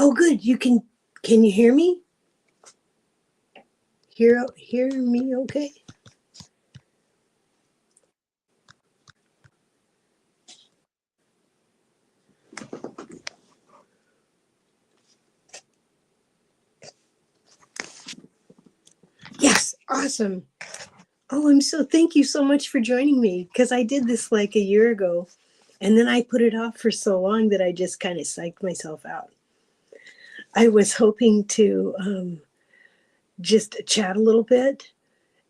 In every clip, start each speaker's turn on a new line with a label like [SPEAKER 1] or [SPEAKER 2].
[SPEAKER 1] Oh, good. Can you hear me? Hear me okay? Yes, awesome. Oh, thank you so much for joining me because I did this like a year ago and then I put it off for so long that I just kind of psyched myself out. I was hoping to just chat a little bit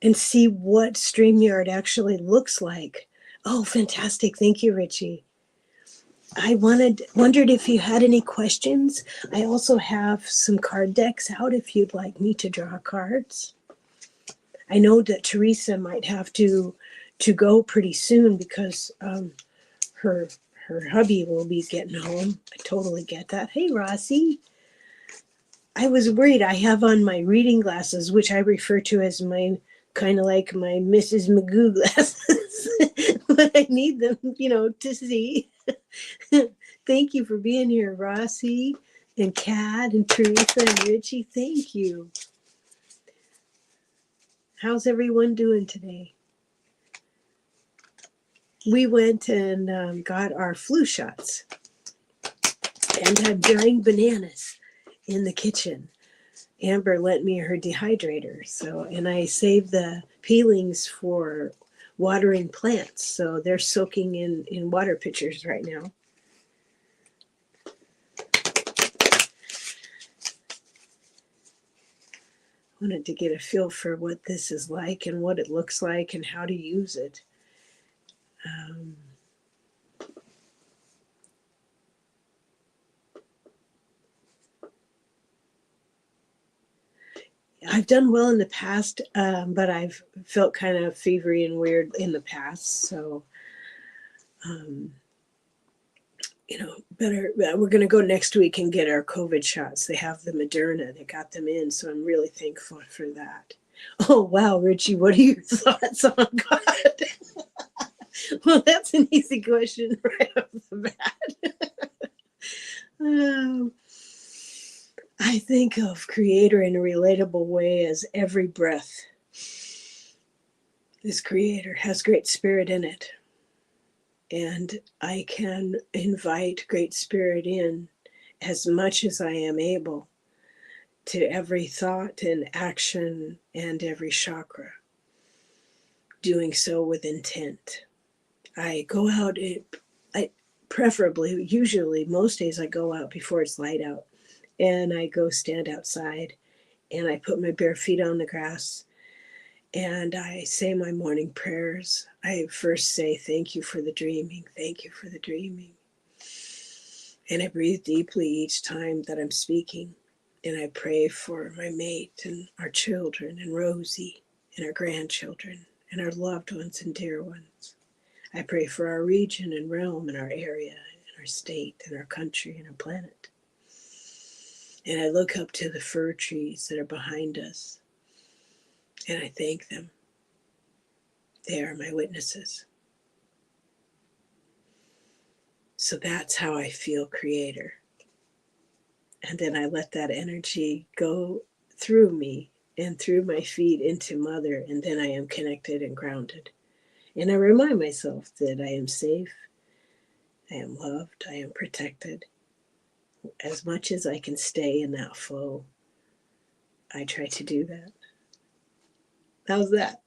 [SPEAKER 1] and see what StreamYard actually looks like. Oh, fantastic. Thank you, Richie. I wondered if you had any questions. I also have some card decks out if you'd like me to draw cards. I know that Teresa might have to go pretty soon because her her hubby will be getting home. I totally get that. Hey, Rossi. I was worried. I have on my reading glasses, which I refer to as my kind of like my Mrs. Magoo glasses, but I need them, to see. Thank you for being here, Rossi and Kat and Teresa and Richie. Thank you. How's everyone doing today? We went and got our flu shots and had drying bananas in the kitchen. Amber lent me her dehydrator, and I saved the peelings for watering plants, so they're soaking in water pitchers right now. Wanted to get a feel for what this is like and what it looks like and how to use it. I've done well in the past, but I've felt kind of fevery and weird in the past. So, better. We're going to go next week and get our COVID shots. They have the Moderna. They got them in. So I'm really thankful for that. Oh, wow, Richie, what are your thoughts on God? Well, that's an easy question right off the bat. I think of Creator in a relatable way as every breath. This Creator has great spirit in it. And I can invite great spirit in as much as I am able to every thought and action and every chakra, doing so with intent. I go out, usually, most days I go out before it's light out, and I go stand outside and I put my bare feet on the grass and I say my morning prayers. I first say, thank you for the dreaming. Thank you for the dreaming. And I breathe deeply each time that I'm speaking. And I pray for my mate and our children and Rosie and our grandchildren and our loved ones and dear ones. I pray for our region and realm and our area and our state and our country and our planet. And I look up to the fir trees that are behind us and I thank them. They are my witnesses. So that's how I feel Creator. And then I let that energy go through me and through my feet into Mother, and then I am connected and grounded. And I remind myself that I am safe, I am loved, I am protected. As much as I can stay in that flow, I try to do that. How's that?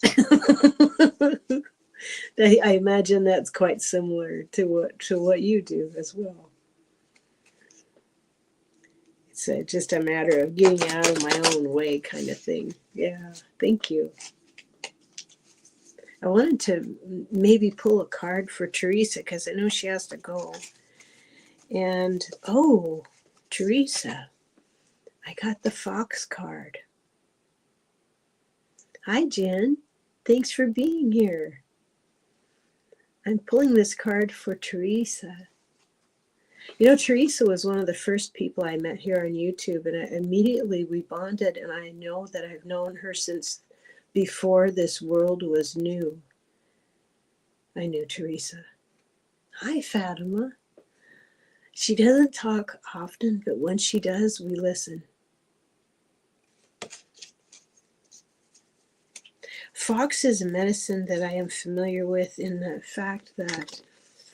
[SPEAKER 1] I imagine that's quite similar to what you do as well. It's just a matter of getting out of my own way kind of thing. Yeah, thank you. I wanted to maybe pull a card for Teresa because I know she has to go. And oh, Teresa, I got the Fox card. Hi, Jen. Thanks for being here. I'm pulling this card for Teresa. Teresa was one of the first people I met here on YouTube, and immediately we bonded, and I know that I've known her since before this world was new. I knew Teresa. Hi, Fatima. She doesn't talk often, but when she does, we listen. Fox is a medicine that I am familiar with in the fact that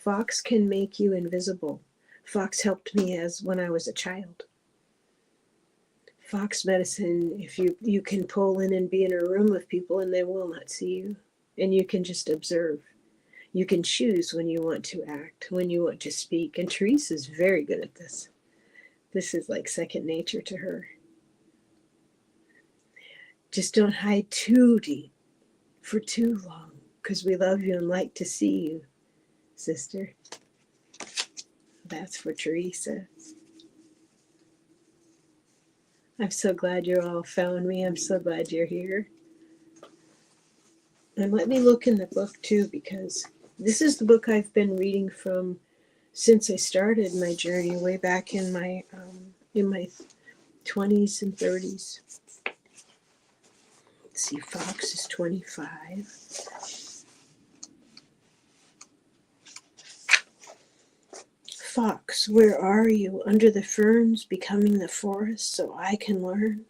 [SPEAKER 1] Fox can make you invisible. Fox helped me as when I was a child. Fox medicine, if you can pull in and be in a room with people and they will not see you, and you can just observe. You can choose when you want to act, when you want to speak. And Therese is very good at this. This is like second nature to her. Just don't hide too deep for too long, because we love you and like to see you, sister. That's for Teresa. I'm so glad you all found me. I'm so glad you're here. And let me look in the book too, because this is the book I've been reading from since I started my journey way back in my 20s and 30s. Let's see, Fox is 25. Fox, where are you? Under the ferns, becoming the forest, so I can learn?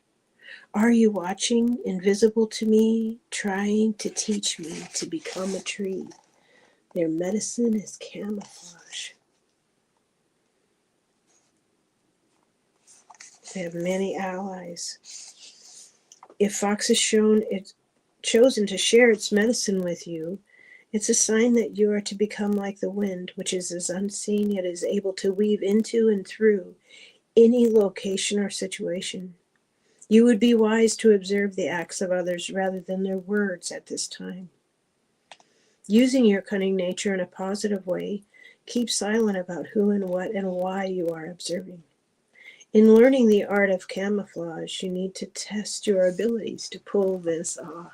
[SPEAKER 1] Are you watching, invisible to me, trying to teach me to become a tree? Their medicine is camouflage. They have many allies. If Fox has chosen to share its medicine with you, it's a sign that you are to become like the wind, which is as unseen yet is able to weave into and through any location or situation. You would be wise to observe the acts of others rather than their words at this time. Using your cunning nature in a positive way, keep silent about who and what and why you are observing. In learning the art of camouflage, you need to test your abilities to pull this off.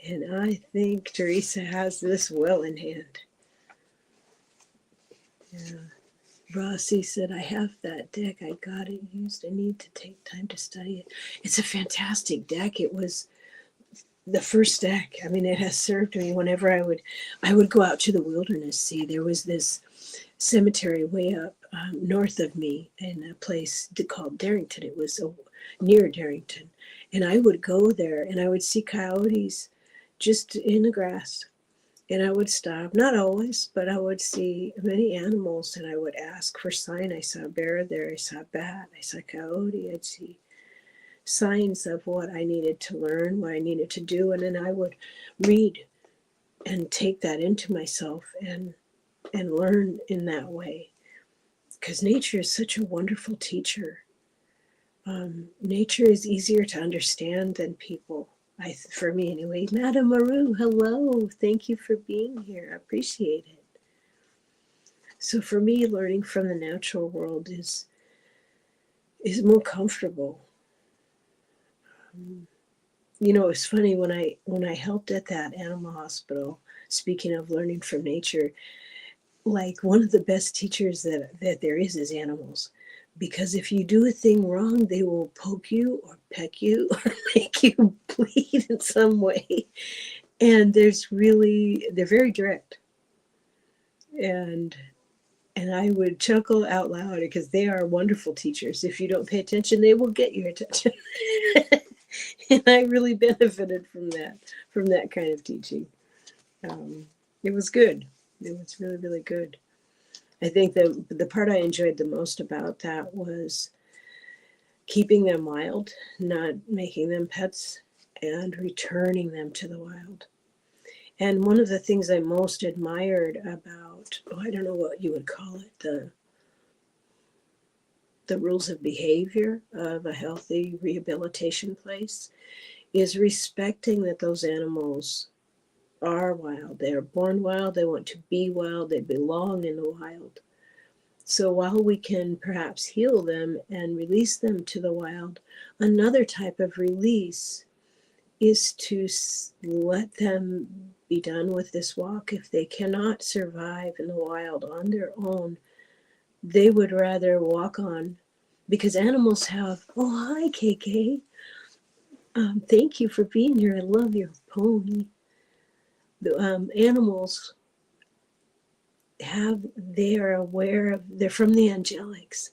[SPEAKER 1] And I think Teresa has this well in hand. Yeah. Rossi said, I have that deck. I got it used. I need to take time to study it. It's a fantastic deck. It was the first deck. I mean, it has served me whenever I would go out to the wilderness. See, there was this cemetery way up north of me in a place called Darrington. It was near Darrington. And I would go there and I would see coyotes just in the grass. And I would stop, not always, but I would see many animals and I would ask for sign. I saw a bear there, I saw a bat, I saw a coyote. I'd see signs of what I needed to learn, what I needed to do. And then I would read and take that into myself and learn in that way. Because nature is such a wonderful teacher. Nature is easier to understand than people. For me anyway. Madame Maru, hello. Thank you for being here. I appreciate it. So for me, learning from the natural world is more comfortable. You know, it's funny when I helped at that animal hospital, speaking of learning from nature, like one of the best teachers that there is animals. Because if you do a thing wrong, they will poke you or peck you or make you bleed in some way. And they're very direct. And I would chuckle out loud because they are wonderful teachers. If you don't pay attention, they will get your attention. And I really benefited from that kind of teaching. It was good. It was really, really good. I think the part I enjoyed the most about that was keeping them wild, not making them pets, and returning them to the wild. And one of the things I most admired about, I don't know what you would call it, the rules of behavior of a healthy rehabilitation place, is respecting that those animals are wild. They are born wild. They want to be wild. They belong in the wild. So while we can perhaps heal them and release them to the wild, another type of release is to let them be done with this walk. If they cannot survive in the wild on their own, they would rather walk on, because animals have, oh, hi, KK. Thank you for being here. I love your pony. The animals they are aware of, they're from the angelics.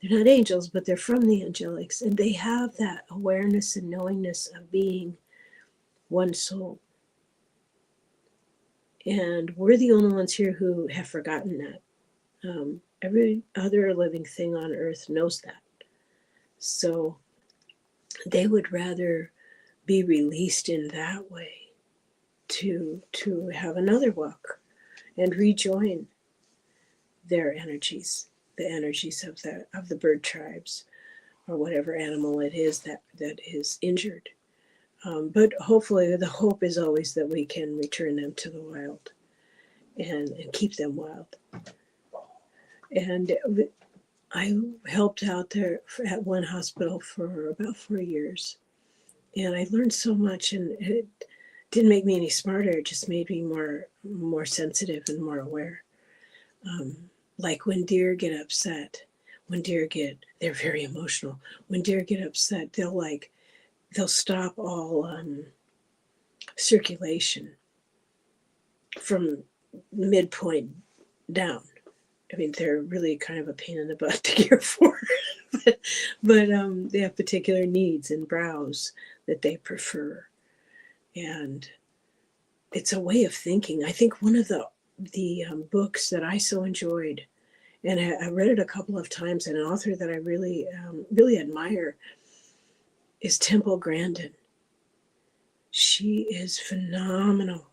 [SPEAKER 1] They're not angels, but they're from the angelics, and they have that awareness and knowingness of being one soul. And we're the only ones here who have forgotten that. Every other living thing on earth knows that. So they would rather be released in that way to have another walk and rejoin their energies, the energies of the bird tribes or whatever animal it is that is injured. But hopefully the hope is always that we can return them to the wild and keep them wild. And I helped out there at one hospital for about 4 years. And I learned so much, and it didn't make me any smarter. It just made me more sensitive and more aware. Like when deer get upset, they're very emotional. When deer get upset, they'll stop all circulation from midpoint down. I mean, they're really kind of a pain in the butt to care for, but they have particular needs and browse that they prefer, and it's a way of thinking. I think one of the books that I so enjoyed, and I read it a couple of times, and an author that I really admire is Temple Grandin. She is phenomenal.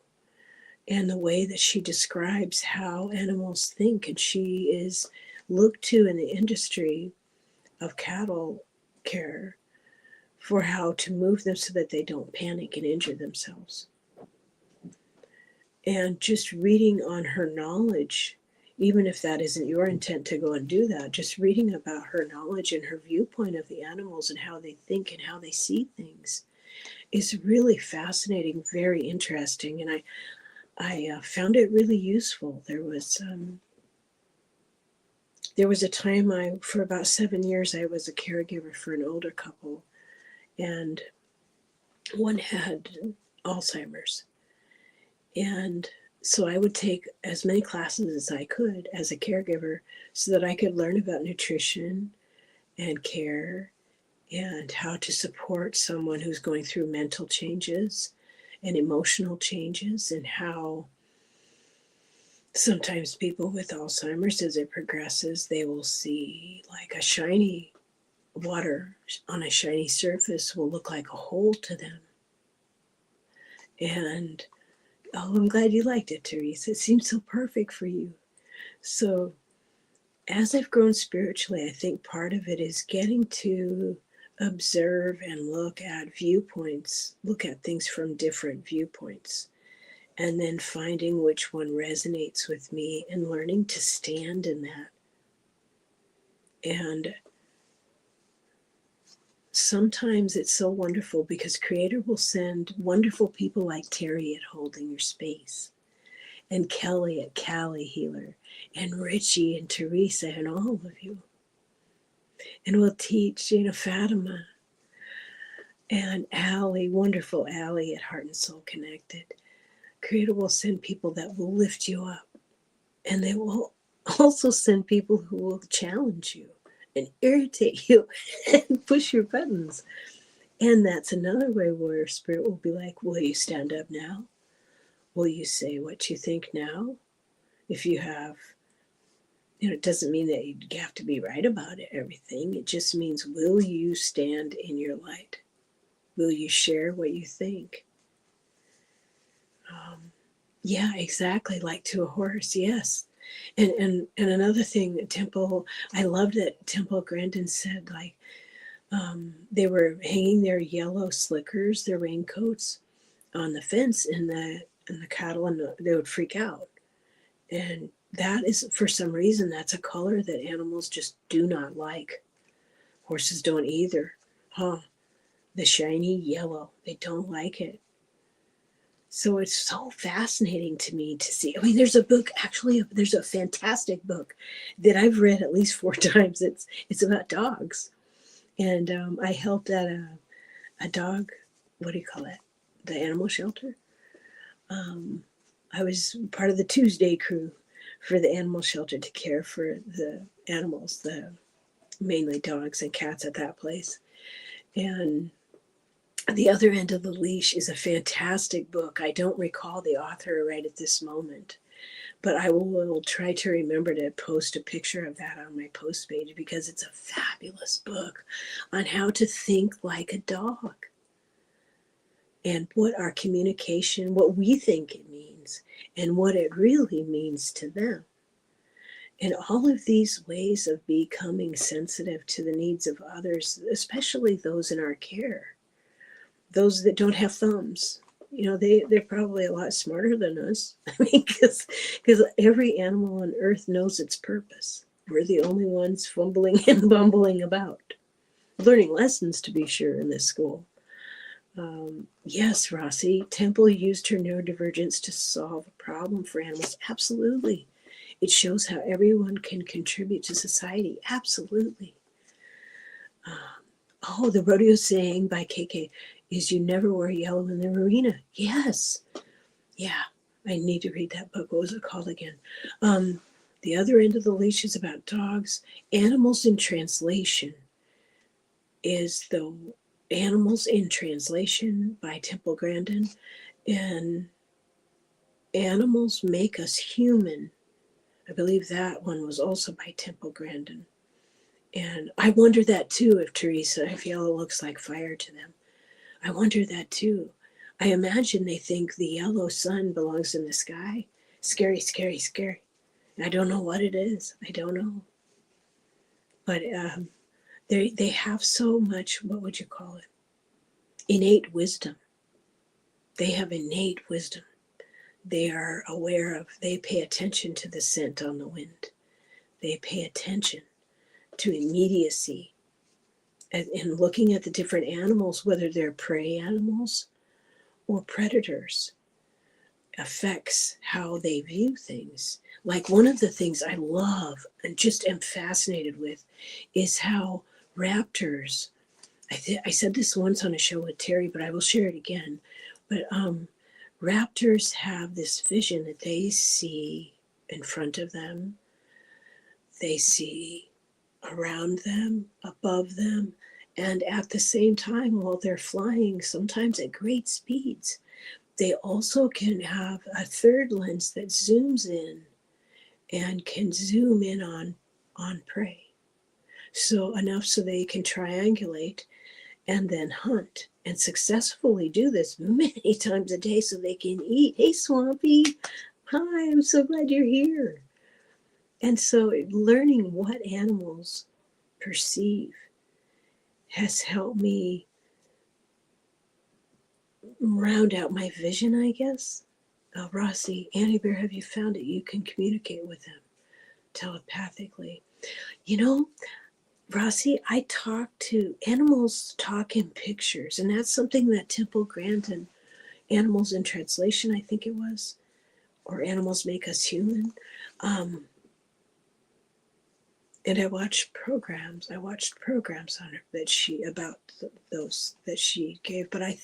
[SPEAKER 1] And the way that she describes how animals think, and she is looked to in the industry of cattle care for how to move them so that they don't panic and injure themselves. And just reading on her knowledge, even if that isn't your intent to go and do that, just reading about her knowledge and her viewpoint of the animals and how they think and how they see things is really fascinating, very interesting. And I found it really useful. There was a time for about 7 years, I was a caregiver for an older couple, and one had Alzheimer's. And so I would take as many classes as I could as a caregiver so that I could learn about nutrition and care and how to support someone who's going through mental changes and emotional changes, and how sometimes people with Alzheimer's, as it progresses, they will see like a shiny water on a shiny surface will look like a hole to them. And I'm glad you liked it, Teresa. It seems so perfect for you. So as I've grown spiritually, I think part of it is getting to observe and look at viewpoints, look at things from different viewpoints, and then finding which one resonates with me and learning to stand in that. And sometimes it's so wonderful because Creator will send wonderful people like Terry at Holding Your Space, and Kelly at Cali Healer, and Richie and Teresa and all of you. And we'll teach, Fatima and Allie, wonderful Allie at Heart and Soul Connected. Creator will send people that will lift you up, and they will also send people who will challenge you and irritate you and push your buttons. And that's another way where Spirit will be like, will you stand up now? Will you say what you think now? If you have, it doesn't mean that you have to be right about everything. It just means, will you stand in your light? Will you share what you think? Yeah, exactly. Like to a horse. Yes. And another thing that I loved that Temple Grandin said, like, they were hanging their yellow slickers, their raincoats, on the fence, and the cattle, and they would freak out. And that is, for some reason, that's a color that animals just do not like. Horses don't either. The shiny yellow, they don't like it. So it's so fascinating to me to see. I mean, there's a book, actually, there's a fantastic book that I've read at least 4 times. It's about dogs. And I helped at a dog, what do you call it? The animal shelter. I was part of the Tuesday crew for the animal shelter to care for the animals, mainly dogs and cats at that place. And The Other End of the Leash is a fantastic book. I don't recall the author right at this moment, but I will try to remember to post a picture of that on my post page, because it's a fabulous book on how to think like a dog and what our communication, what we think it means, and what it really means to them. And all of these ways of becoming sensitive to the needs of others, especially those in our care, those that don't have thumbs. They're probably a lot smarter than us. I mean, because every animal on earth knows its purpose. We're the only ones fumbling and bumbling about, learning lessons, to be sure, in this school. Yes, Rossi, Temple used her neurodivergence to solve a problem for animals. Absolutely. It shows how everyone can contribute to society. Absolutely. The rodeo saying by KK is, "You never wear yellow in the arena." Yes. Yeah. I need to read that book. What was it called again? The Other End of the Leash is about dogs. Animals in Translation is the Animals in Translation by Temple Grandin. And Animals Make Us Human. I believe that one was also by Temple Grandin. And I wonder that too, if yellow looks like fire to them. I wonder that too. I imagine they think the yellow sun belongs in the sky. Scary, scary, scary. I don't know what it is. I don't know. But they have so much, what would you call it? Innate wisdom. They have innate wisdom. They are aware they pay attention to the scent on the wind. They pay attention to immediacy. And looking at the different animals, whether they're prey animals or predators, affects how they view things. Like, one of the things I love and just am fascinated with is how raptors, I said this once on a show with Terry, but I will share it again. But raptors have this vision that they see in front of them, they see around them, above them, and at the same time, while they're flying, sometimes at great speeds, they also can have a third lens that zooms in and can zoom in on prey. So enough so they can triangulate and then hunt, and successfully do this many times a day so they can eat. Hey, Swampy. Hi, I'm so glad you're here. And so learning what animals perceive has helped me round out my vision, I guess. Rossi, Annie Bear, have you found that you can communicate with them telepathically? Rossi, I talk to animals, talk in pictures, and that's something that Temple Grandin, Animals in Translation, I think it was, or Animals Make Us Human. And I watched programs on her about those that she gave, but I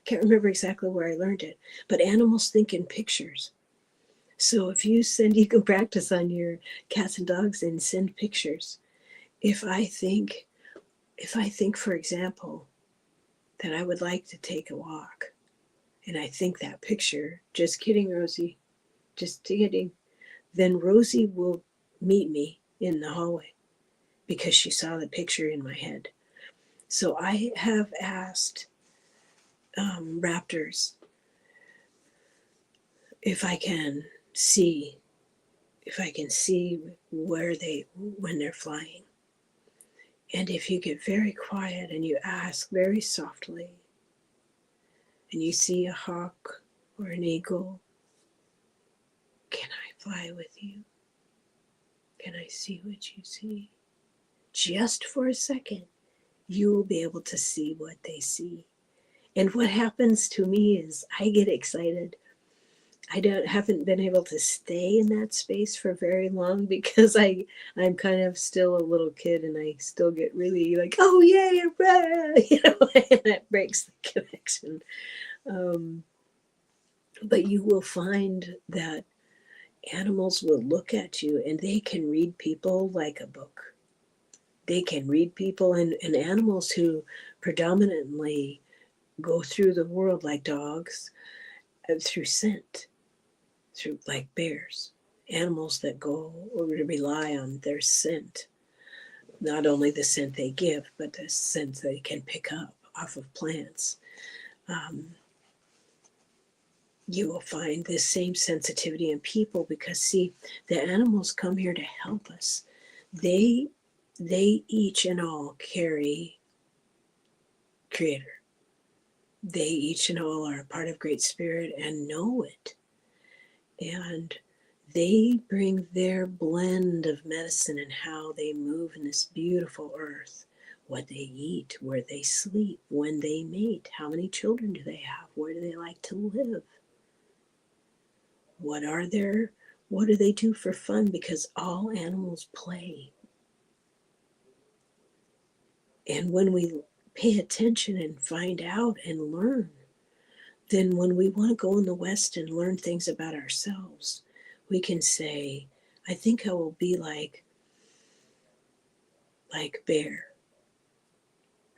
[SPEAKER 1] can't remember exactly where I learned it, but animals think in pictures. So if you can practice on your cats and dogs and send pictures. If I think, for example, that I would like to take a walk, and I think that picture, just kidding, Rosie, just kidding, then Rosie will meet me in the hallway because she saw the picture in my head. So I have asked raptors if I can see when they're flying. And if you get very quiet and you ask very softly, and you see a hawk or an eagle, can I fly with you? Can I see what you see? Just for a second, you will be able to see what they see. And what happens to me is I get excited. I haven't been able to stay in that space for very long because I'm kind of still a little kid, and I still get really like, oh yay, and that breaks the connection. But you will find that animals will look at you and they can read people like a book. They can read people, and animals who predominantly go through the world like dogs, through scent, through like bears, animals that go or rely on their scent, not only the scent they give, but the scent they can pick up off of plants. You will find this same sensitivity in people because, see, the animals come here to help us. They each and all carry Creator. They each and all are a part of Great Spirit and know it. And they bring their blend of medicine and how they move in this beautiful earth, what they eat, where they sleep, when they mate, how many children do they have, where do they like to live, what do they do for fun, because all animals play. And when we pay attention and find out and learn, then when we want to go in the West and learn things about ourselves, we can say, I think I will be like bear.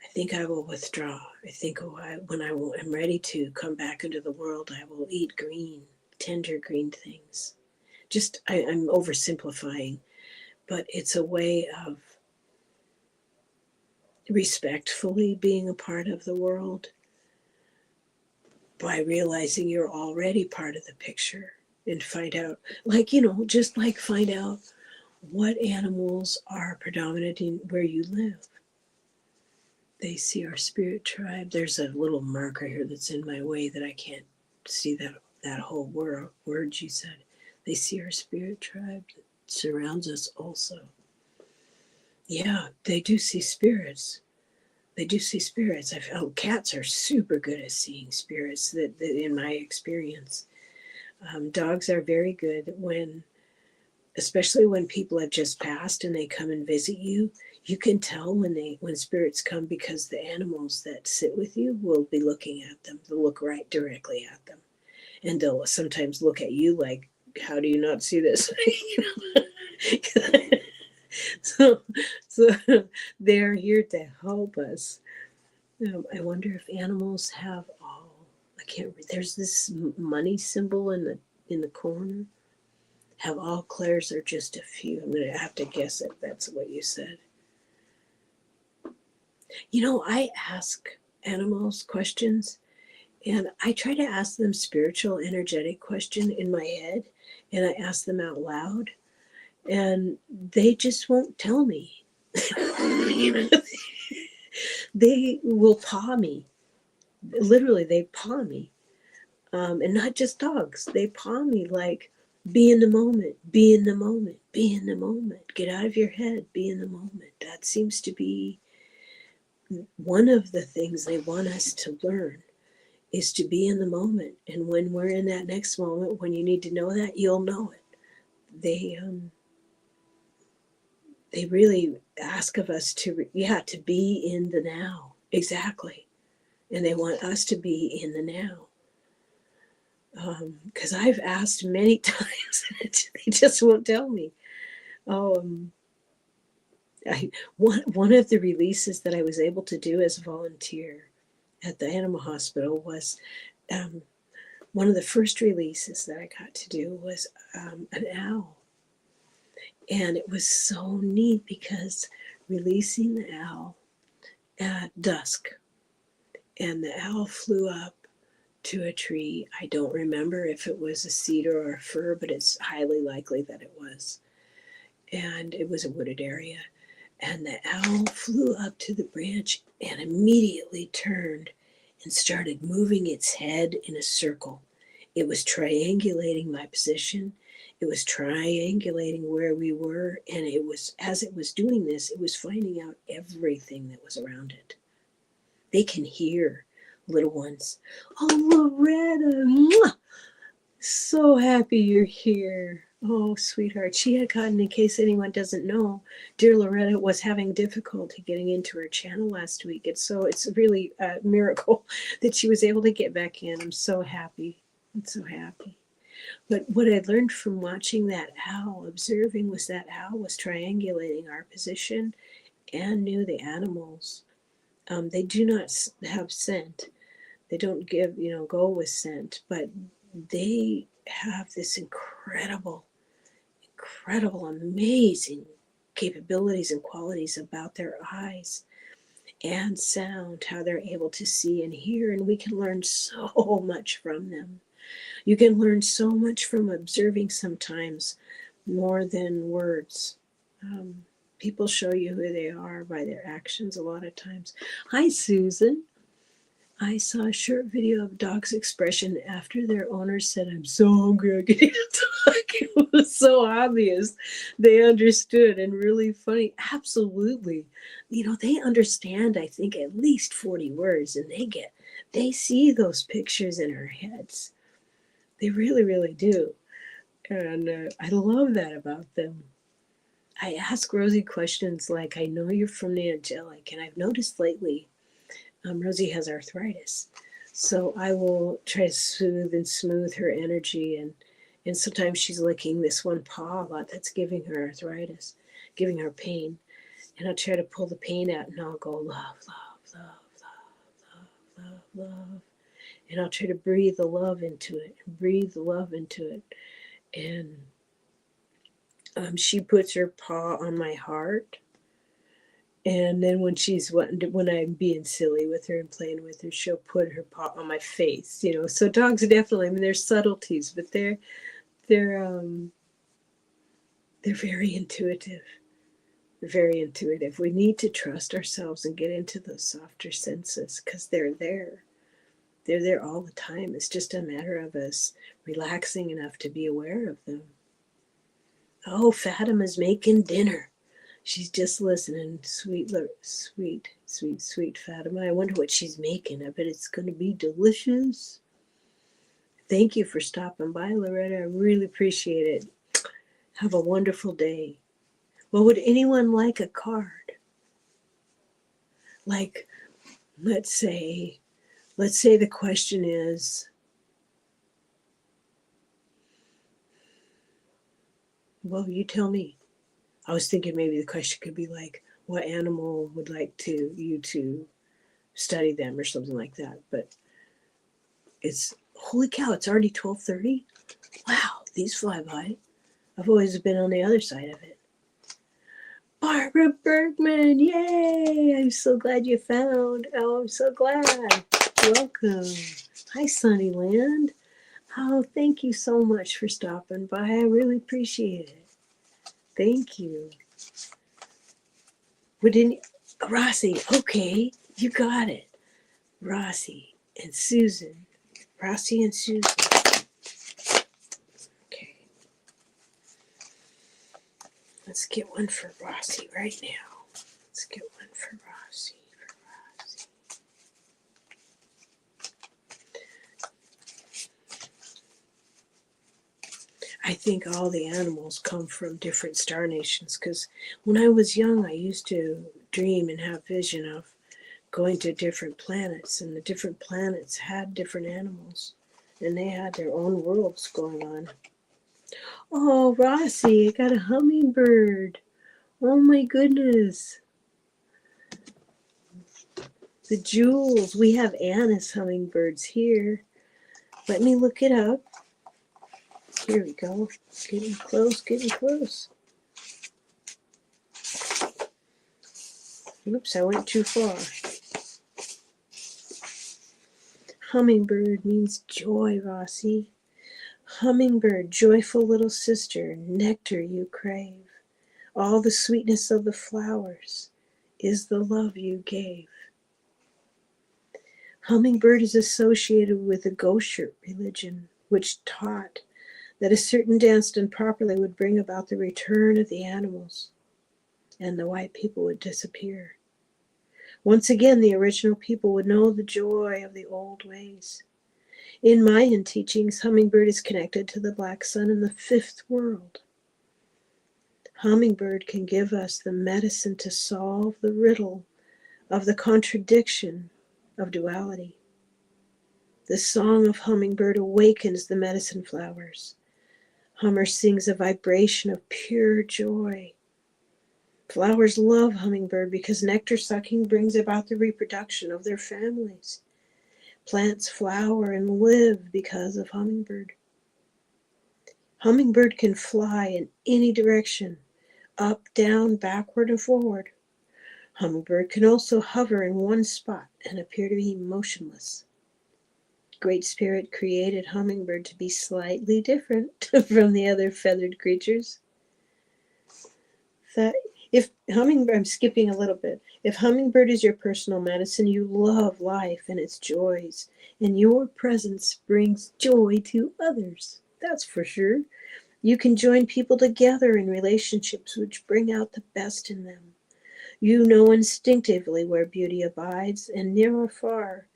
[SPEAKER 1] I think I will withdraw. I think when I am ready to come back into the world, I will eat green, tender green things. I'm oversimplifying, but it's a way of respectfully being a part of the world by realizing you're already part of the picture, and find out, find out what animals are predominant in where you live. They see our spirit tribe. There's a little marker here that's in my way that I can't see that whole word you said. They see our spirit tribe that surrounds us also. Yeah, they do see spirits. They do see spirits. Cats are super good at seeing spirits, that in my experience. Dogs are very good especially when people have just passed and they come and visit you. You can tell when spirits come, because the animals that sit with you will be looking at them. They'll look right directly at them. And they'll sometimes look at you like, how do you not see this? so they're here to help us. I wonder if animals have all, I can't read, there's this money symbol in the corner. Have all clairs or just a few? I'm going to have to guess if that's what you said. I ask animals questions, and I try to ask them spiritual, energetic question in my head, and I ask them out loud, and they just won't tell me. They will paw me. Literally, they paw me. And not just dogs. They paw me like, be in the moment, be in the moment, be in the moment. Get out of your head, be in the moment. That seems to be one of the things they want us to learn, is to be in the moment. And when we're in that next moment, when you need to know that, you'll know it. They really ask of us to be in the now. Exactly. And they want us to be in the now. Because I've asked many times, they just won't tell me. One of the releases that I was able to do as a volunteer at the animal hospital was, one of the first releases that I got to do was an owl. And it was so neat because releasing the owl at dusk, and the owl flew up to a tree. I don't remember if it was a cedar or a fir, but it's highly likely that it was. And it was a wooded area. And the owl flew up to the branch and immediately turned and started moving its head in a circle. It was triangulating my position. It was triangulating where we were. And as it was doing this, it was finding out everything that was around it. They can hear, little ones. Oh, Loretta, mwah! So happy you're here. Oh, sweetheart. She had gotten, in case anyone doesn't know, dear Loretta was having difficulty getting into her channel last week. And so it's really a miracle that she was able to get back in. I'm so happy. I'm so happy. But what I learned from watching that owl, observing, was that owl was triangulating our position and knew the animals. They do not have scent. They don't give, go with scent, but they have this incredible, amazing capabilities and qualities about their eyes and sound, how they're able to see and hear. And we can learn so much from them. You can learn so much from observing sometimes more than words. People show you who they are by their actions a lot of times. Hi, Susan. I saw a short video of dogs' expression after their owner said, "I'm so hungry, I can't talk." It was so obvious. They understood and really funny. Absolutely. They understand, I think, at least 40 words, and they see those pictures in our heads. They really, really do. And I love that about them. I ask Rosie questions like, I know you're from the angelic, and I've noticed lately Rosie has arthritis. So I will try to soothe and smooth her energy. And sometimes she's licking this one paw a lot that's giving her arthritis, giving her pain. And I'll try to pull the pain out and I'll go, love, love, love, love, love, love, love. And I'll try to breathe the love into it and breathe the love into it. And she puts her paw on my heart. And then when I'm being silly with her and playing with her, she'll put her paw on my face. So dogs are definitely, there's subtleties, but they're very intuitive. Very intuitive. We need to trust ourselves and get into those softer senses because they're there. They're there all the time. It's just a matter of us relaxing enough to be aware of them. Oh, Fatima's making dinner. She's just listening. Sweet Fatima. I wonder what she's making. I bet it's going to be delicious. Thank you for stopping by, Loretta. I really appreciate it. Have a wonderful day. Well, would anyone like a card? Like, let's say the question is, well, you tell me. I was thinking maybe the question could be like, what animal would like you to study them or something like that. But it's, holy cow, it's already 12:30. Wow, these fly by. I've always been on the other side of it. Barbara Bergman, yay! I'm so glad you found. Oh, I'm so glad. Welcome. Hi, Sunnyland. Oh, thank you so much for stopping by. I really appreciate it. Thank you. Rossi, okay, you got it. Rossi and Susan. Rossi and Susan. Okay. Let's get one for Rossi right now. Let's get one for Rossi. I think all the animals come from different star nations because when I was young, I used to dream and have vision of going to different planets, and the different planets had different animals, and they had their own worlds going on. Oh, Rossi, I got a hummingbird. Oh my goodness. The jewels. We have Anna's hummingbirds here. Let me look it up. Here we go. Getting close, getting close. Oops, I went too far. Hummingbird means joy, Rossi. Hummingbird, joyful little sister, nectar you crave. All the sweetness of the flowers is the love you gave. Hummingbird is associated with the Gosher religion, which taught that a certain dance done properly would bring about the return of the animals, and the white people would disappear. Once again, the original people would know the joy of the old ways. In Mayan teachings, hummingbird is connected to the black sun in the fifth world. Hummingbird can give us the medicine to solve the riddle of the contradiction of duality. The song of hummingbird awakens the medicine flowers, Hummer sings a vibration of pure joy. Flowers love hummingbird because nectar sucking brings about the reproduction of their families. Plants flower and live because of hummingbird. Hummingbird can fly in any direction, up, down, backward, and forward. Hummingbird can also hover in one spot and appear to be motionless. Great Spirit created hummingbird to be slightly different from the other feathered creatures. I'm skipping a little bit. If hummingbird is your personal medicine, you love life and its joys, and your presence brings joy to others. That's for sure. You can join people together in relationships which bring out the best in them. You know instinctively where beauty abides, and near or far,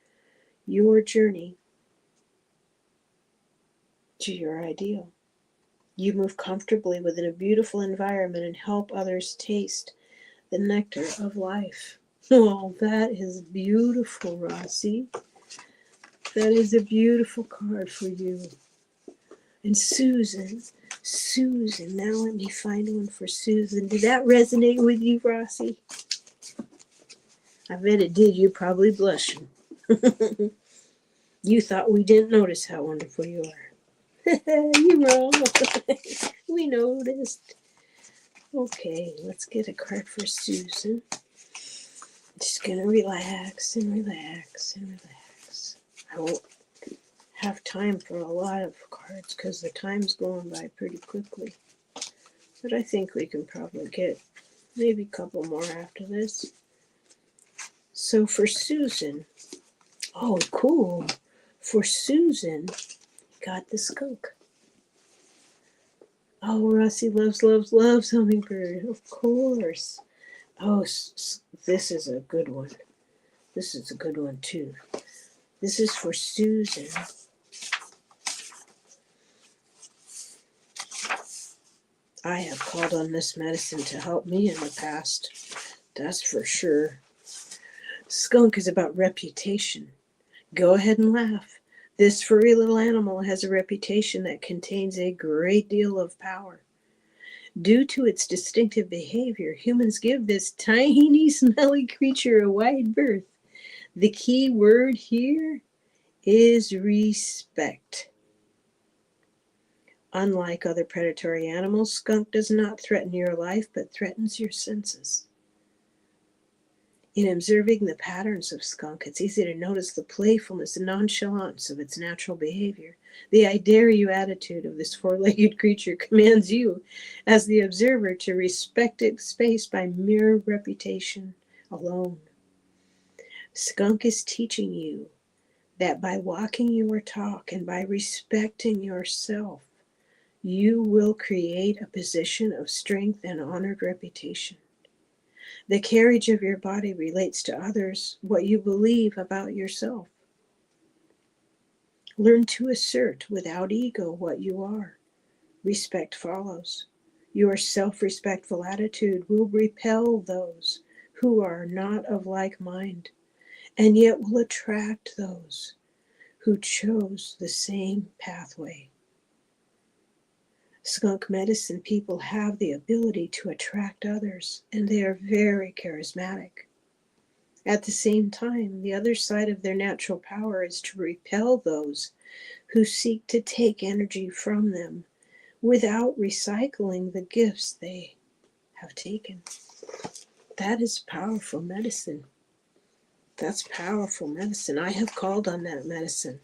[SPEAKER 1] your journey to your ideal. You move comfortably within a beautiful environment and help others taste the nectar of life. Oh, that is beautiful, Rossi. That is a beautiful card for you. And Susan, now let me find one for Susan. Did that resonate with you, Rossi? I bet it did. You're probably blushing. You thought we didn't notice how wonderful you are. You're wrong. We noticed. Okay, let's get a card for Susan. Just gonna relax and relax and relax. I won't have time for a lot of cards because the time's going by pretty quickly. But I think we can probably get maybe a couple more after this. So for Susan, oh, cool. For Susan, got the skunk. Oh, Rossi loves hummingbird, of course. Oh, this is a good one. This is a good one, too. This is for Susan. I have called on this medicine to help me in the past. That's for sure. Skunk is about reputation. Go ahead and laugh. This furry little animal has a reputation that contains a great deal of power. Due to its distinctive behavior, humans give this tiny, smelly creature a wide berth. The key word here is respect. Unlike other predatory animals, skunk does not threaten your life, but threatens your senses. In observing the patterns of skunk, it's easy to notice the playfulness and nonchalance of its natural behavior. The I dare you attitude of this four-legged creature commands you, as the observer, to respect its space by mere reputation alone. Skunk is teaching you that by walking your talk and by respecting yourself, you will create a position of strength and honored reputation. The carriage of your body relates to others what you believe about yourself. Learn to assert without ego what you are. Respect follows. Your self-respectful attitude will repel those who are not of like mind, and yet will attract those who chose the same pathway. Skunk medicine people have the ability to attract others, and they are very charismatic. At the same time, the other side of their natural power is to repel those who seek to take energy from them without recycling the gifts they have taken. That is powerful medicine. That's powerful medicine. I have called on that medicine.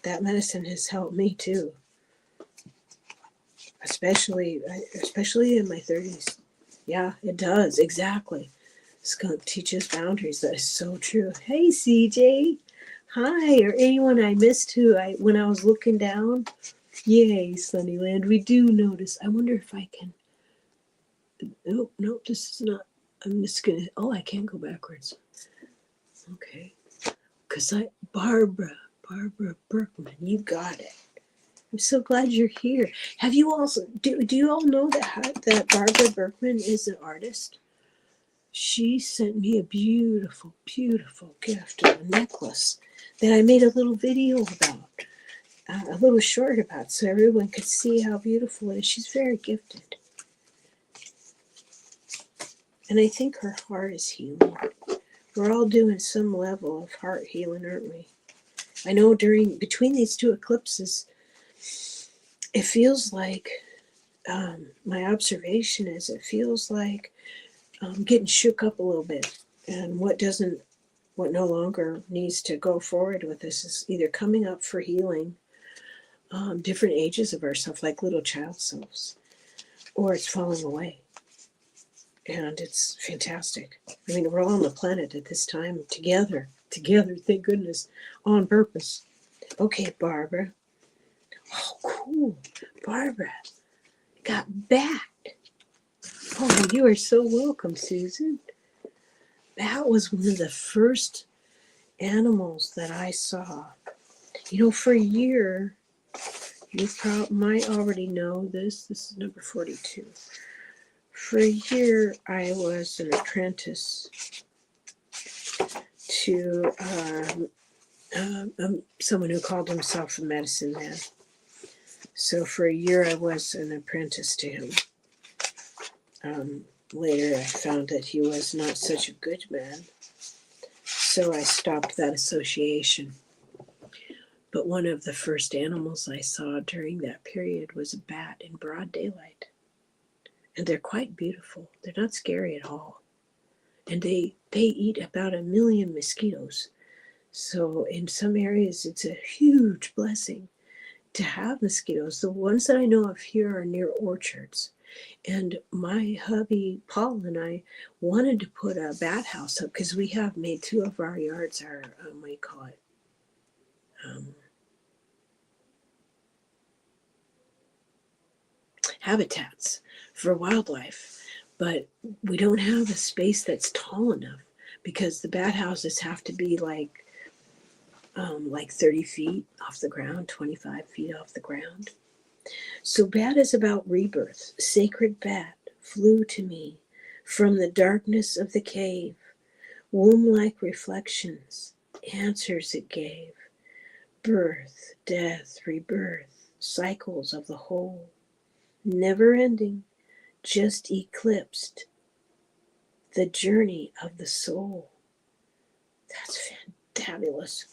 [SPEAKER 1] That medicine has helped me too. Especially in my 30s. Yeah, it does, exactly. Skunk teaches boundaries. That is so true. Hey, CJ. Hi, or anyone I missed when I was looking down. Yay, Sunnyland. We do notice. I wonder if I can. Nope, this is not. I'm just going to. Oh, I can't go backwards. Okay. Because Barbara Berkman, you got it. I'm so glad you're here. Have you also, do you all know that Barbara Berkman is an artist? She sent me a beautiful, beautiful gift of a necklace that I made a little video about. a little short about so everyone could see how beautiful it is. She's very gifted. And I think her heart is healing. We're all doing some level of heart healing, aren't we? I know between these two eclipses, it feels like, my observation is it feels like getting shook up a little bit. And what no longer needs to go forward with this is either coming up for healing, different ages of ourselves, like little child selves, or it's falling away. And it's fantastic. I mean, we're all on the planet at this time together, thank goodness, on purpose. Okay, Barbara. Oh, cool. Barbara got back. Oh, you are so welcome, Susan. That was one of the first animals that I saw. You know, for a year, you might already know this. This is number 42. For a year, I was an apprentice to someone who called himself a medicine man. So for a year, I was an apprentice to him. Later, I found that he was not such a good man, so I stopped that association. But one of the first animals I saw during that period was a bat in broad daylight. And they're quite beautiful. They're not scary at all. And they eat about 1 million mosquitoes. So in some areas, it's a huge blessing to have mosquitoes. The ones that I know of here are near orchards. And my hubby, Paul, and I wanted to put a bat house up because we have made 2 of our yards our, what do you call it? Habitats for wildlife. But we don't have a space that's tall enough because the bat houses have to be like 30 feet off the ground, 25 feet off the ground. So bat is about rebirth. Sacred bat flew to me from the darkness of the cave. Womb-like reflections, answers it gave. Birth, death, rebirth, cycles of the whole. Never ending, just eclipsed. The journey of the soul. That's fabulous.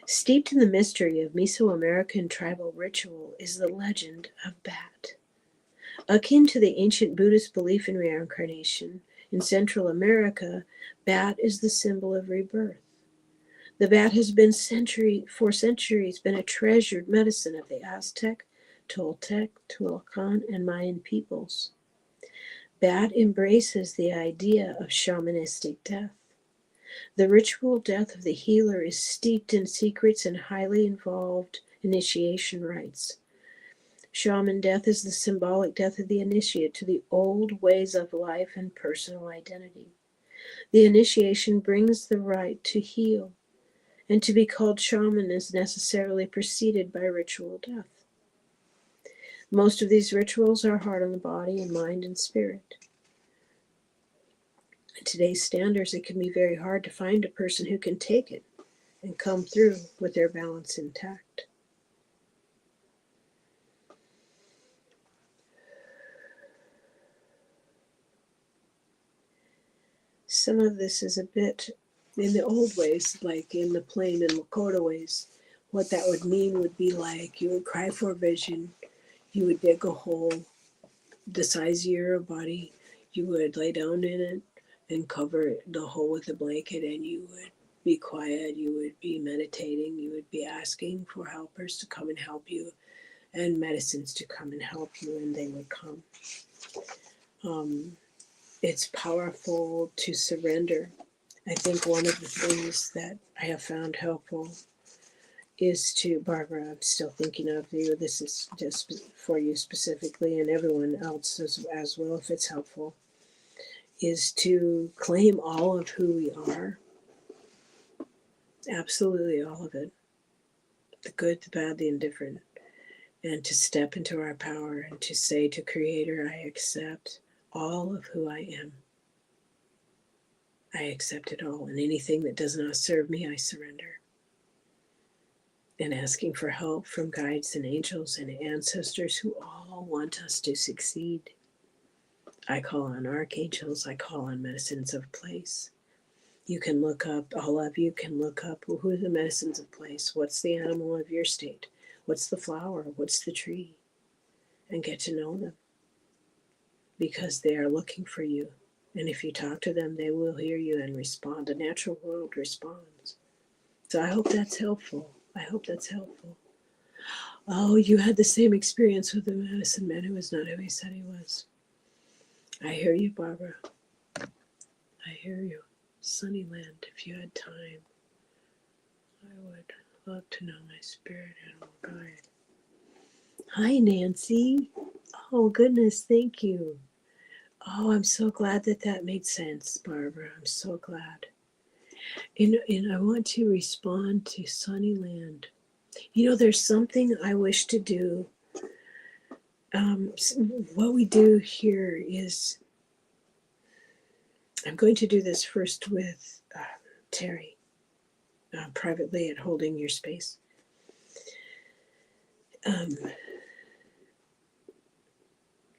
[SPEAKER 1] Steeped in the mystery of Mesoamerican tribal ritual is the legend of Bat. Akin to the ancient Buddhist belief in reincarnation, in Central America, Bat is the symbol of rebirth. The bat has been for centuries been a treasured medicine of the Aztec, Toltec, Tehuelcan, and Mayan peoples. Bat embraces the idea of shamanistic death. The ritual death of the healer is steeped in secrets and highly involved initiation rites. Shaman death is the symbolic death of the initiate to the old ways of life and personal identity. The initiation brings the right to heal, and to be called shaman is necessarily preceded by ritual death. Most of these rituals are hard on the body and mind and spirit. In today's standards, it can be very hard to find a person who can take it and come through with their balance intact. Some of this is a bit in the old ways, like in the plain and Lakota ways. What that would mean would be like you would cry for vision, you would dig a hole the size of your body, you would lay down in it and cover the hole with a blanket, and you would be quiet, you would be meditating, you would be asking for helpers to come and help you and medicines to come and help you, and they would come. It's powerful to surrender. I think one of the things that I have found helpful is to, Barbara, I'm still thinking of you. This is just for you specifically, and everyone else as well, if it's helpful, is to claim all of who we are. Absolutely all of it. The good, the bad, the indifferent. And to step into our power and to say to Creator, I accept all of who I am. I accept it all, and anything that does not serve me, I surrender. and asking for help from guides and angels and ancestors who all want us to succeed. I call on archangels, I call on medicines of place. You can look up, all of you can look up who are the medicines of place. What's the animal of your state? What's the flower? What's the tree? And get to know them, because they are looking for you. And if you talk to them, they will hear you and respond. The natural world responds. So I hope that's helpful. I hope that's helpful. Oh, you had the same experience with the medicine man who was not who he said he was. I hear you, Barbara. I hear you. Sunnyland, if you had time, I would love to know my spirit animal guide. Hi, Nancy. Oh, goodness, thank you. Oh, I'm so glad that made sense, Barbara. I'm so glad. And I want to respond to Sunnyland. You know, there's something I wish to do. What we do here is, I'm going to do this first with Terry, privately at Holding Your Space.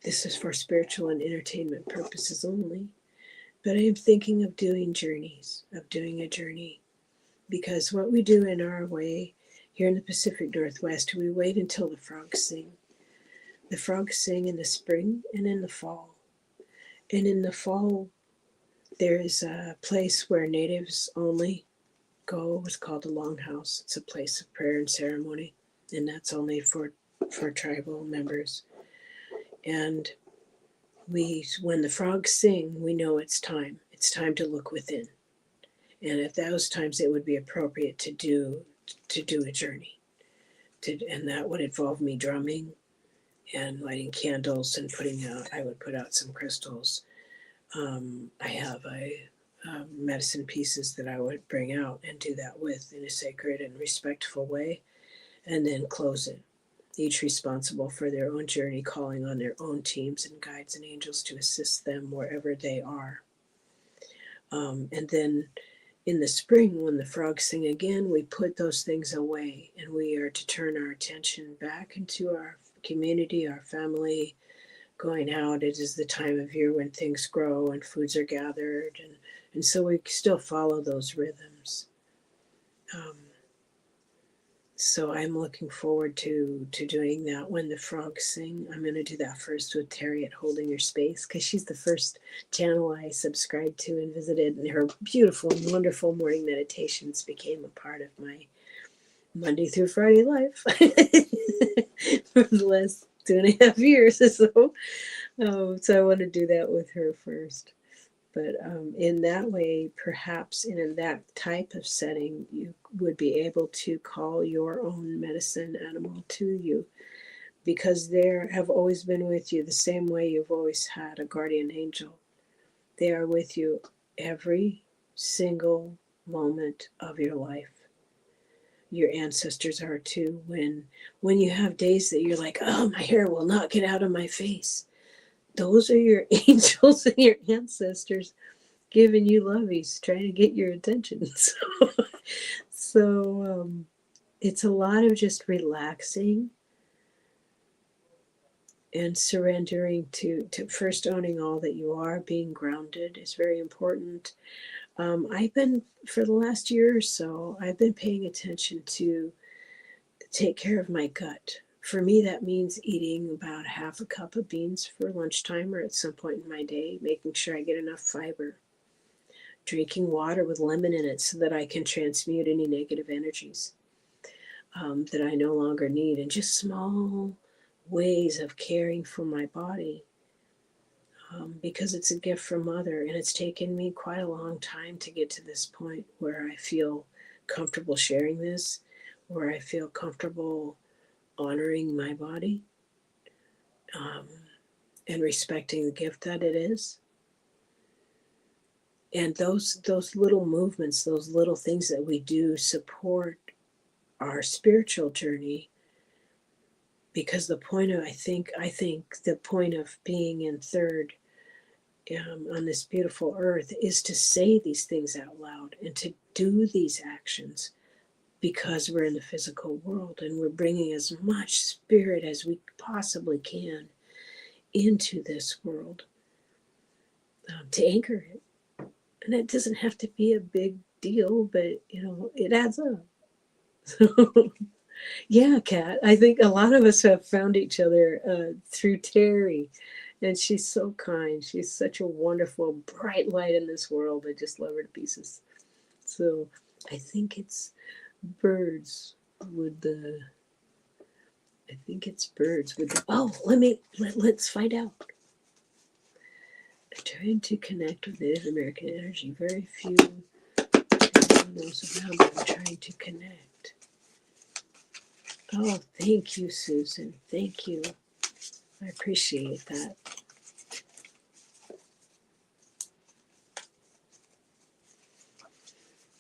[SPEAKER 1] This is for spiritual and entertainment purposes only. But I am thinking of doing journeys, of doing a journey. Because what we do in our way here in the Pacific Northwest, we wait until the frogs sing. The frogs sing in the spring and in the fall. And in the fall, there is a place where natives only go. It's called the Longhouse. It's a place of prayer and ceremony. And that's only for tribal members. And when the frogs sing, we know it's time. It's time to look within. And at those times, it would be appropriate to do a journey. And that would involve me drumming and lighting candles and I would put out some crystals. I have medicine pieces that I would bring out and do that with in a sacred and respectful way, and then close it. Each responsible for their own journey, calling on their own teams and guides and angels to assist them wherever they are. And then in the spring, when the frogs sing again, we put those things away, and we are to turn our attention back into our community, our family, going out. It is the time of year when things grow and foods are gathered, and so we still follow those rhythms. So I'm looking forward to doing that when the frogs sing. I'm going to do that first with Terry at Holding Your Space, because she's the first channel I subscribed to and visited, and her beautiful and wonderful morning meditations became a part of my Monday through Friday life for the last 2.5 years or so. So I want to do that with her first. But in that way, perhaps in that type of setting, you would be able to call your own medicine animal to you, because they have always been with you the same way you've always had a guardian angel. They are with you every single moment of your life. Your ancestors are too. When you have days that you're like, oh, my hair will not get out of my face, those are your angels and your ancestors giving you lovies, trying to get your attention. So it's a lot of just relaxing and surrendering to first owning all that you are. Being grounded is very important. I've been, for the last year or so, I've been paying attention to take care of my gut. For me, that means eating about half a cup of beans for lunchtime or at some point in my day, making sure I get enough fiber, drinking water with lemon in it so that I can transmute any negative energies that I no longer need, and just small ways of caring for my body, because it's a gift from Mother, and it's taken me quite a long time to get to this point where I feel comfortable sharing this, where I feel comfortable honoring my body, and respecting the gift that it is. And those little movements, those little things that we do support our spiritual journey, because the point of I think the point of being in third on this beautiful earth is to say these things out loud and to do these actions, because we're in the physical world and we're bringing as much spirit as we possibly can into this world to anchor it. And it doesn't have to be a big deal, but it adds up. So, yeah, Kat, I think a lot of us have found each other through Terry, and she's so kind. She's such a wonderful, bright light in this world. I just love her to pieces. So I think it's birds with the. I think it's birds with the. Oh, let's find out. I'm trying to connect with Native American energy. Very few knows around, but I'm trying to connect. Oh, thank you, Susan. Thank you. I appreciate that.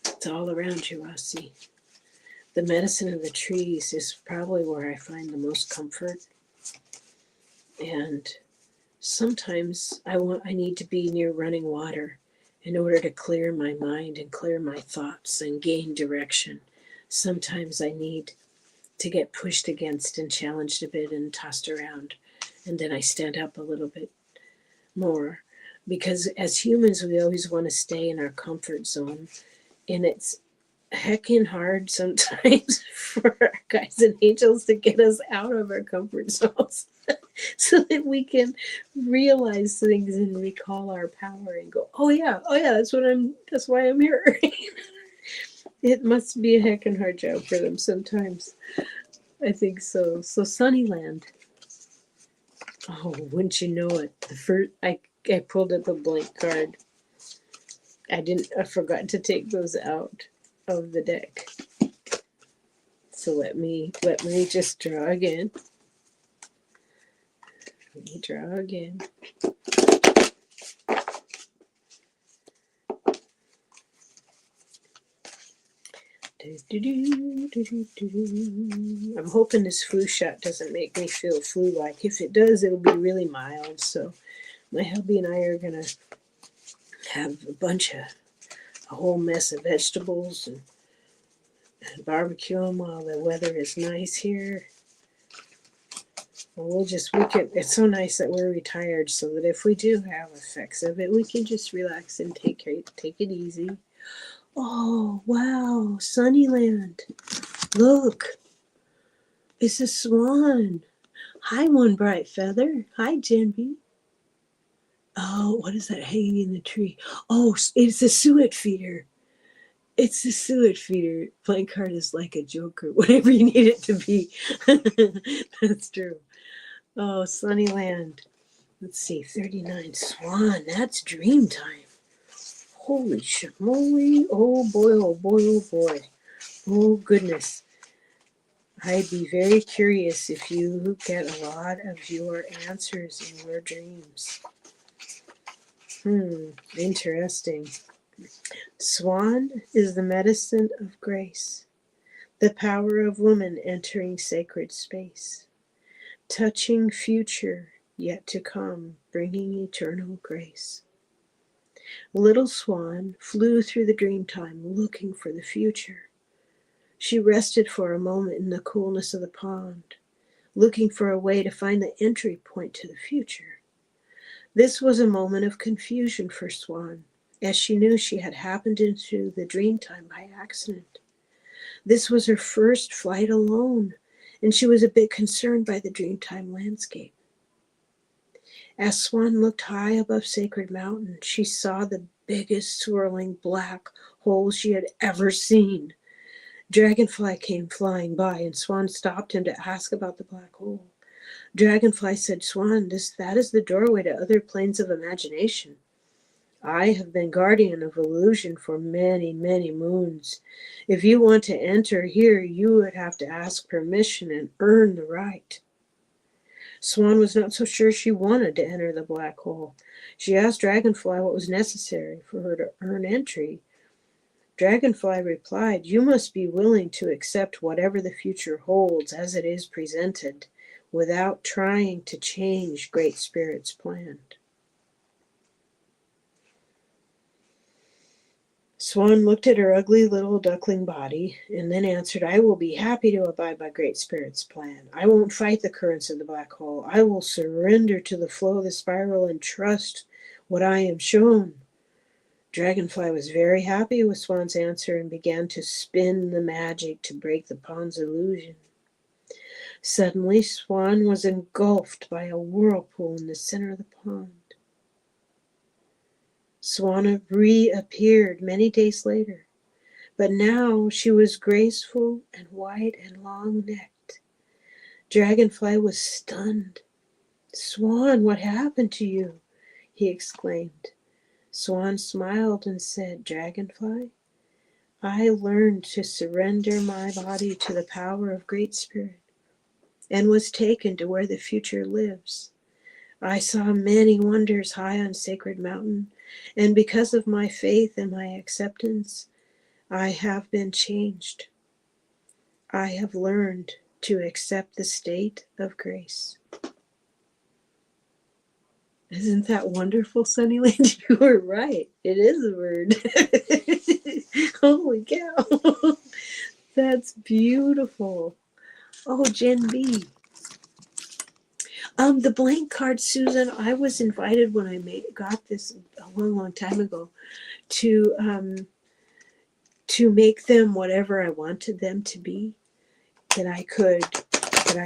[SPEAKER 1] It's all around you, Rossi. The medicine of the trees is probably where I find the most comfort. And sometimes I need to be near running water in order to clear my mind and clear my thoughts and gain direction. Sometimes I need to get pushed against and challenged a bit and tossed around. And then I stand up a little bit more. Because as humans, we always want to stay in our comfort zone. And it's heckin' hard sometimes for our guides and angels to get us out of our comfort zones so that we can realize things and recall our power and go, oh yeah, that's why I'm here. It must be a heckin' hard job for them sometimes. I think so. So Sunnyland. Oh, wouldn't you know it? The first I pulled up a blank card. I forgot to take those out of the deck. So let me just draw again. Let me draw again. I'm hoping this flu shot doesn't make me feel flu-like. If it does, it'll be really mild. So my hubby and I are gonna have a whole mess of vegetables and barbecue them while the weather is nice here. And it's so nice that we're retired so that if we do have effects of it, we can just relax and take it easy. Oh, wow, Sunnyland. Look, it's a swan. Hi, One Bright Feather. Hi, Jenby. Oh, what is that hanging in the tree? Oh, it's a suet feeder. It's a suet feeder. Playing card is like a joker, whatever you need it to be. That's true. Oh, Sunnyland. Let's see, 39 swan. That's dream time. Holy schmoly. Oh boy, oh boy, oh boy. Oh goodness. I'd be very curious if you get a lot of your answers in your dreams. Interesting. Swan is the medicine of grace, the power of woman entering sacred space, touching future yet to come, bringing eternal grace. Little Swan flew through the dream time looking for the future. She rested for a moment in the coolness of the pond, looking for a way to find the entry point to the future. This was a moment of confusion for Swan, as she knew she had happened into the dream time by accident. This was her first flight alone, and she was a bit concerned by the dreamtime landscape. As Swan looked high above Sacred Mountain, she saw the biggest swirling black hole she had ever seen. Dragonfly came flying by, and Swan stopped him to ask about the black hole. Dragonfly said, Swan, that is the doorway to other planes of imagination. I have been guardian of illusion for many, many moons. If you want to enter here, you would have to ask permission and earn the right. Swan was not so sure she wanted to enter the black hole. She asked Dragonfly what was necessary for her to earn entry. Dragonfly replied, you must be willing to accept whatever the future holds as it is presented, without trying to change Great Spirit's plan. Swan looked at her ugly little duckling body and then answered, I will be happy to abide by Great Spirit's plan. I won't fight the currents of the black hole. I will surrender to the flow of the spiral and trust what I am shown. Dragonfly was very happy with Swan's answer and began to spin the magic to break the pond's illusion. Suddenly, Swan was engulfed by a whirlpool in the center of the pond. Swana reappeared many days later, but now she was graceful and white and long-necked. Dragonfly was stunned. Swan, what happened to you? He exclaimed. Swan smiled and said, Dragonfly, I learned to surrender my body to the power of Great Spirit and was taken to where the future lives. I saw many wonders high on Sacred Mountain, and because of my faith and my acceptance, I have been changed. I have learned to accept the state of grace. Isn't that wonderful, Sunnyland? You were right. It is a word. Holy cow. That's beautiful. Oh, Jen B. The blank card, Susan, I was invited when I got this a long time ago to make them whatever I wanted them to be. That I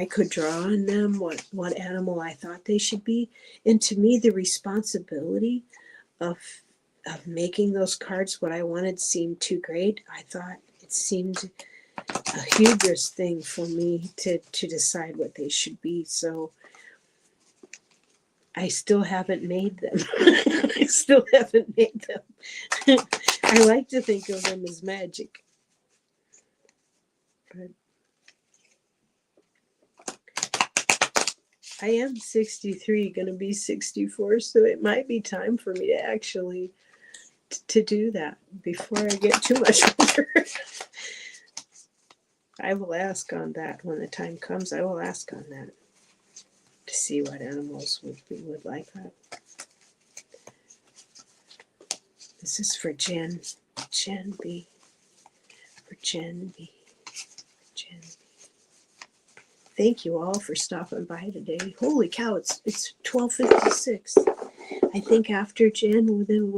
[SPEAKER 1] could draw on them what animal I thought they should be. And to me, the responsibility of making those cards what I wanted seemed too great. I thought it seemed a hubris thing for me to decide what they should be. So I still haven't made them. I still haven't made them. I like to think of them as magic. But I am 63, going to be 64, so it might be time for me to actually to do that before I get too much older. I will ask on that when the time comes. I will ask on that to see what animals would like that. This is for Jen B. For Jen B. Jen B. Thank you all for stopping by today. Holy cow, it's 12:56. I think after Jen, then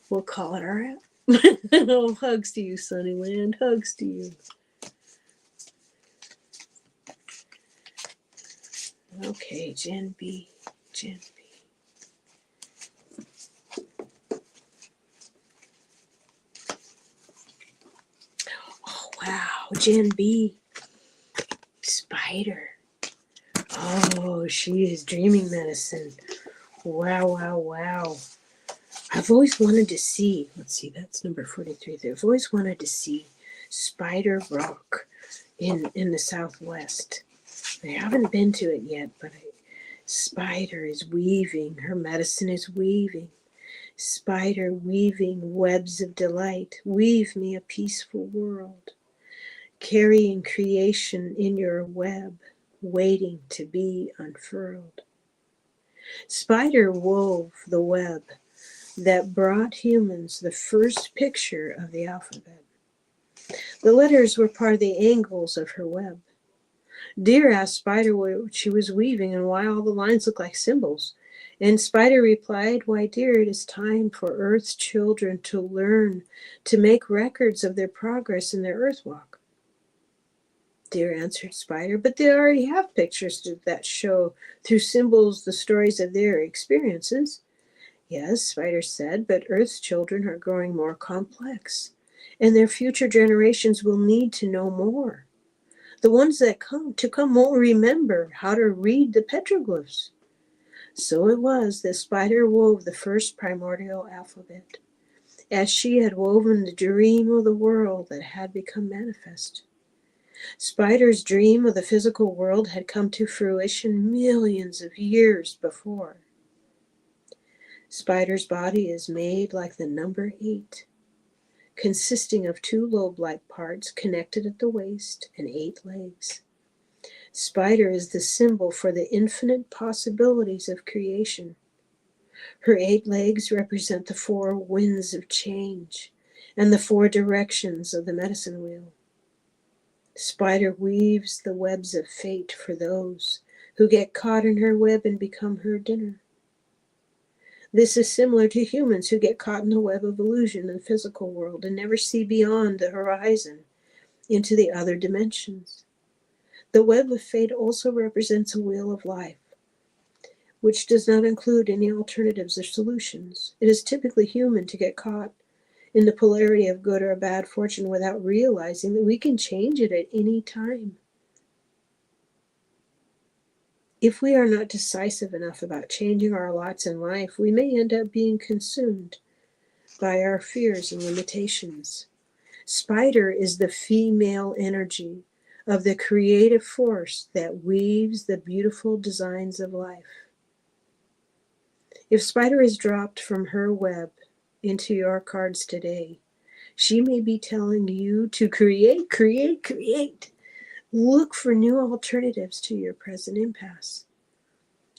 [SPEAKER 1] we'll call it our wrap. Oh, hugs to you, Sunnyland. Hugs to you. Okay, Jen B. Jen B. Oh, wow, Jen B. Spider. Oh, she is dreaming medicine. Wow. I've always wanted to see, let's see, that's number 43 there. I've always wanted to see Spider Rock in the Southwest. I haven't been to it yet, but Spider is weaving. Her medicine is weaving. Spider weaving webs of delight. Weave me a peaceful world. Carrying creation in your web, waiting to be unfurled. Spider wove the web that brought humans the first picture of the alphabet. The letters were part of the angles of her web. Deer asked Spider what she was weaving and why all the lines looked like symbols. And Spider replied, why, dear, it is time for Earth's children to learn to make records of their progress in their Earth walk. Deer answered Spider, but they already have pictures that show through symbols the stories of their experiences. Yes, Spider said, but Earth's children are growing more complex, and their future generations will need to know more. The ones that come won't remember how to read the petroglyphs. So it was that Spider wove the first primordial alphabet, as she had woven the dream of the world that had become manifest. Spider's dream of the physical world had come to fruition millions of years before. Spider's body is made like the number 8, consisting of 2 lobe-like parts connected at the waist and 8 legs. Spider is the symbol for the infinite possibilities of creation. Her 8 legs represent the 4 winds of change, and the 4 directions of the medicine wheel. Spider weaves the webs of fate for those who get caught in her web and become her dinner. This is similar to humans who get caught in the web of illusion in the physical world and never see beyond the horizon into the other dimensions. The web of fate also represents a wheel of life, which does not include any alternatives or solutions. It is typically human to get caught in the polarity of good or bad fortune without realizing that we can change it at any time. If we are not decisive enough about changing our lots in life, we may end up being consumed by our fears and limitations. Spider is the female energy of the creative force that weaves the beautiful designs of life. If Spider is dropped from her web into your cards today, she may be telling you to create, create, create. Look for new alternatives to your present impasse.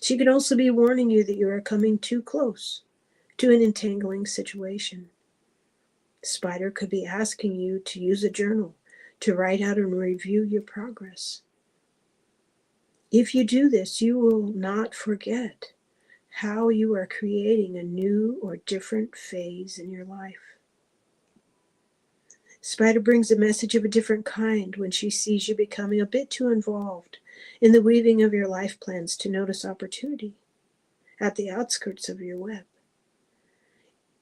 [SPEAKER 1] She could also be warning you that you are coming too close to an entangling situation. Spider could be asking you to use a journal to write out and review your progress. If you do this, you will not forget how you are creating a new or different phase in your life. Spider brings a message of a different kind when she sees you becoming a bit too involved in the weaving of your life plans to notice opportunity at the outskirts of your web.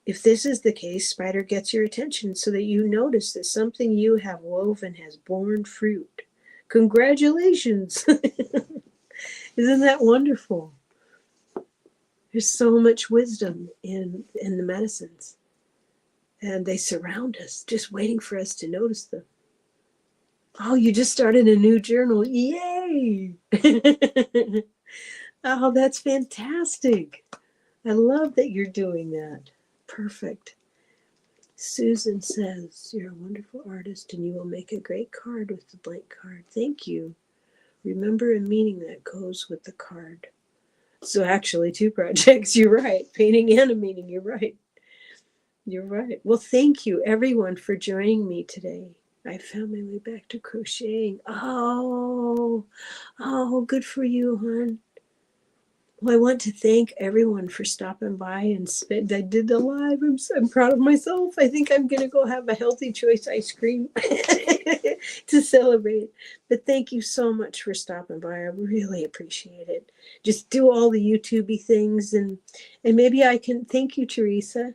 [SPEAKER 1] If this is the case, Spider gets your attention so that you notice that something you have woven has borne fruit. Congratulations! Isn't that wonderful? There's so much wisdom in the medicines, and they surround us, just waiting for us to notice them. Oh, you just started a new journal. Yay! Oh, that's fantastic. I love that you're doing that. Perfect. Susan says, you're a wonderful artist and you will make a great card with the blank card. Thank you. Remember a meaning that goes with the card. So actually 2 projects, you're right. Painting and a meaning, you're right. You're right. Well, thank you everyone for joining me today. I found my way back to crocheting. Oh, good for you, hon. Well, I want to thank everyone for stopping by and I did the live. I'm proud of myself. I think I'm going to go have a Healthy Choice ice cream to celebrate. But thank you so much for stopping by. I really appreciate it. Just do all the YouTubey things and maybe I can thank you, Teresa.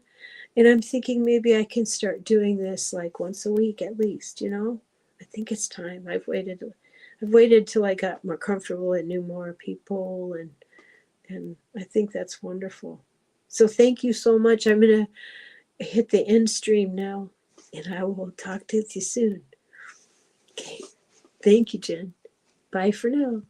[SPEAKER 1] And I'm thinking maybe I can start doing this like once a week at least, you know? I think it's time. I've waited till I got more comfortable and knew more people and I think that's wonderful. So thank you so much. I'm going to hit the end stream now, and I will talk to you soon. Okay. Thank you, Jen. Bye for now.